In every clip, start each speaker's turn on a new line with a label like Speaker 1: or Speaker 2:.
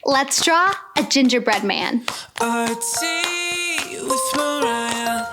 Speaker 1: Let's draw a gingerbread man.
Speaker 2: Artsy with Mariah.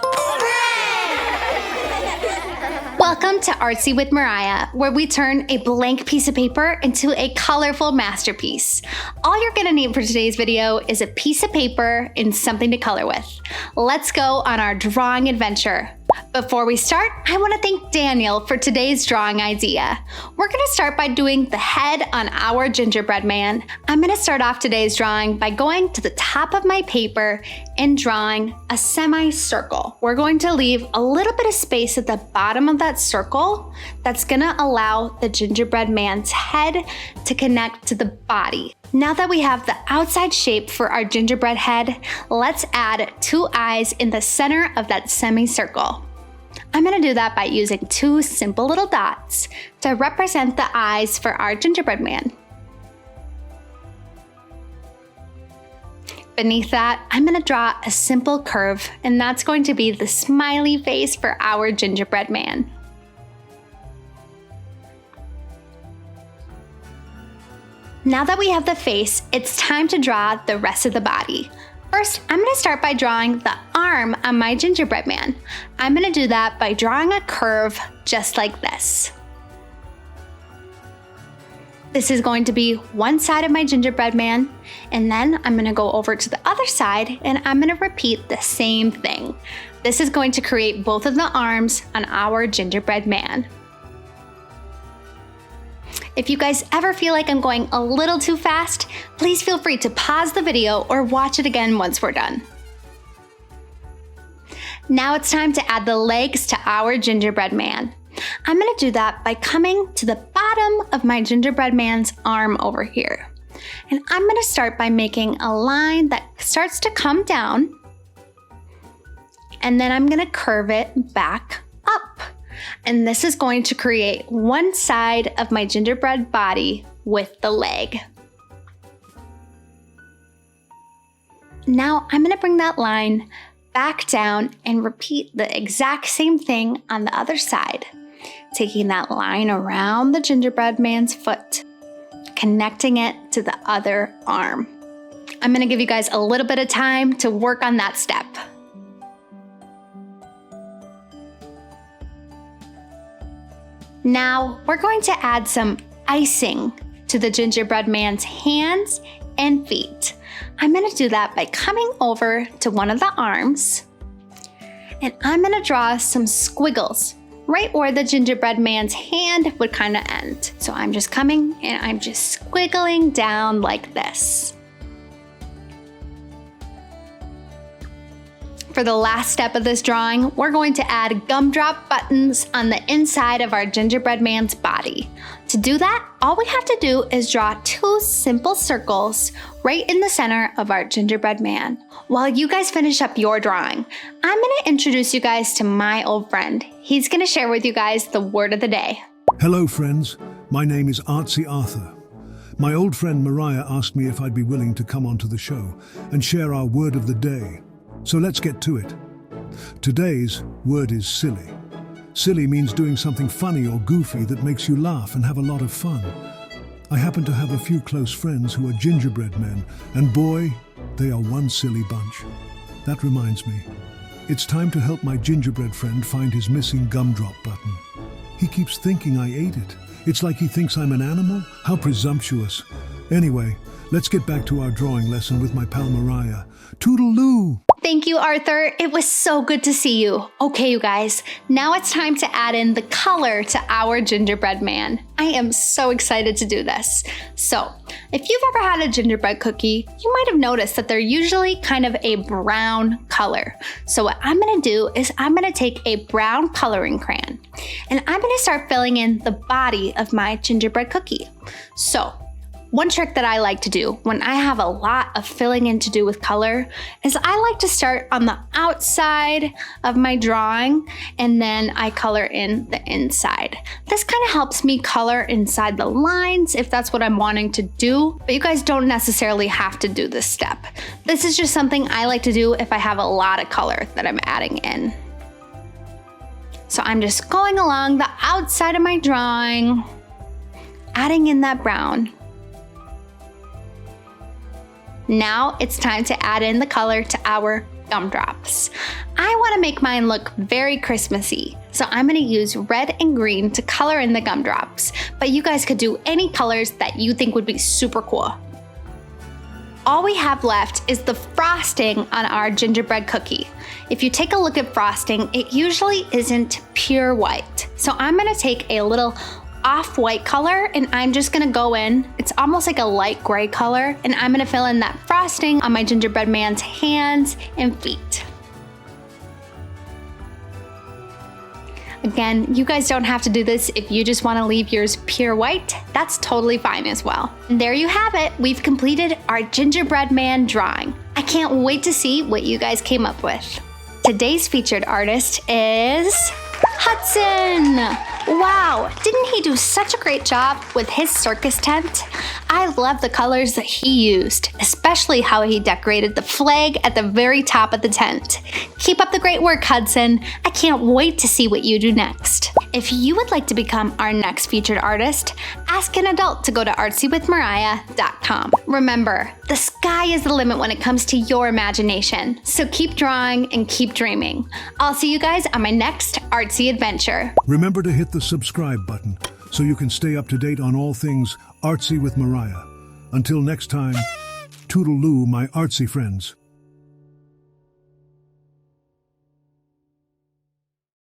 Speaker 1: Welcome to Artsy with Mariah, where we turn a blank piece of paper into a colorful masterpiece. All you're gonna need for today's video is a piece of paper and something to color with. Let's go on our drawing adventure. Before we start, I want to thank Daniel for today's drawing idea. We're going to start by doing the head on our gingerbread man. I'm going to start off today's drawing by going to the top of my paper and drawing a semicircle. We're going to leave a little bit of space at the bottom of that circle that's going to allow the gingerbread man's head to connect to the body. Now that we have the outside shape for our gingerbread head, let's add 2 eyes in the center of that semicircle. I'm going to do that by using 2 simple little dots to represent the eyes for our gingerbread man. Beneath that, I'm going to draw a simple curve, and that's going to be the smiley face for our gingerbread man. Now that we have the face, it's time to draw the rest of the body. First, I'm going to start by drawing the arm on my gingerbread man. I'm going to do that by drawing a curve just like this. This is going to be one side of my gingerbread man, and then I'm going to go over to the other side and I'm going to repeat the same thing. This is going to create both of the arms on our gingerbread man. If you guys ever feel like I'm going a little too fast, please feel free to pause the video or watch it again once we're done. Now it's time to add the legs to our gingerbread man. I'm going to do that by coming to the bottom of my gingerbread man's arm over here. And I'm going to start by making a line that starts to come down, and then I'm going to curve it back up. And this is going to create one side of my gingerbread body with the leg. Now I'm going to bring that line back down and repeat the exact same thing on the other side, taking that line around the gingerbread man's foot, connecting it to the other arm. I'm going to give you guys a little bit of time to work on that step. Now we're going to add some icing to the gingerbread man's hands and feet. I'm going to do that by coming over to one of the arms, and I'm going to draw some squiggles right where the gingerbread man's hand would kind of end. So I'm just coming and I'm just squiggling down like this. For the last step of this drawing, we're going to add gumdrop buttons on the inside of our gingerbread man's body. To do that, all we have to do is draw 2 simple circles right in the center of our gingerbread man. While you guys finish up your drawing, I'm going to introduce you guys to my old friend. He's going to share with you guys the word of the day.
Speaker 3: Hello friends, my name is Artsy Arthur. My old friend Mariah asked me if I'd be willing to come onto the show and share our word of the day. So let's get to it. Today's word is silly. Silly means doing something funny or goofy that makes you laugh and have a lot of fun. I happen to have a few close friends who are gingerbread men, and boy, they are one silly bunch. That reminds me, it's time to help my gingerbread friend find his missing gumdrop button. He keeps thinking I ate it. It's like he thinks I'm an animal? How presumptuous. Anyway, let's get back to our drawing lesson with my pal Mariah. Toodaloo!
Speaker 1: Thank you, Arthur. It was so good to see you. Okay, you guys, now it's time to add in the color to our gingerbread man. I am so excited to do this. So, if you've ever had a gingerbread cookie, you might have noticed that they're usually kind of a brown color. So what I'm gonna do is I'm gonna take a brown coloring crayon, and I'm gonna start filling in the body of my gingerbread cookie. So, one trick that I like to do when I have a lot of filling in to do with color is I like to start on the outside of my drawing and then I color in the inside. This kind of helps me color inside the lines if that's what I'm wanting to do, but you guys don't necessarily have to do this step. This is just something I like to do if I have a lot of color that I'm adding in. So I'm just going along the outside of my drawing, adding in that brown. Now it's time to add in the color to our gumdrops. I want to make mine look very Christmassy, so I'm going to use red and green to color in the gumdrops, but you guys could do any colors that you think would be super cool. All we have left is the frosting on our gingerbread cookie. If you take a look at frosting, it usually isn't pure white. So I'm gonna take a little off-white color and I'm just gonna go in, it's almost like a light gray color, and I'm gonna fill in that frosting on my gingerbread man's hands and feet. Again, you guys don't have to do this if you just want to leave yours pure white. That's totally fine as well. And there you have it. We've completed our gingerbread man drawing. I can't wait to see what you guys came up with. Today's featured artist is Hudson. Wow, didn't he do such a great job with his circus tent? I love the colors that he used, especially how he decorated the flag at the very top of the tent. Keep up the great work, Hudson. I can't wait to see what you do next. If you would like to become our next featured artist, ask an adult to go to artsywithmariah.com. Remember, the sky is the limit when it comes to your imagination, so keep drawing and keep dreaming. I'll see you guys on my next artsy adventure.
Speaker 3: Remember to hit the subscribe button so you can stay up to date on all things Artsy with Mariah. Until next time, toodaloo, my artsy friends.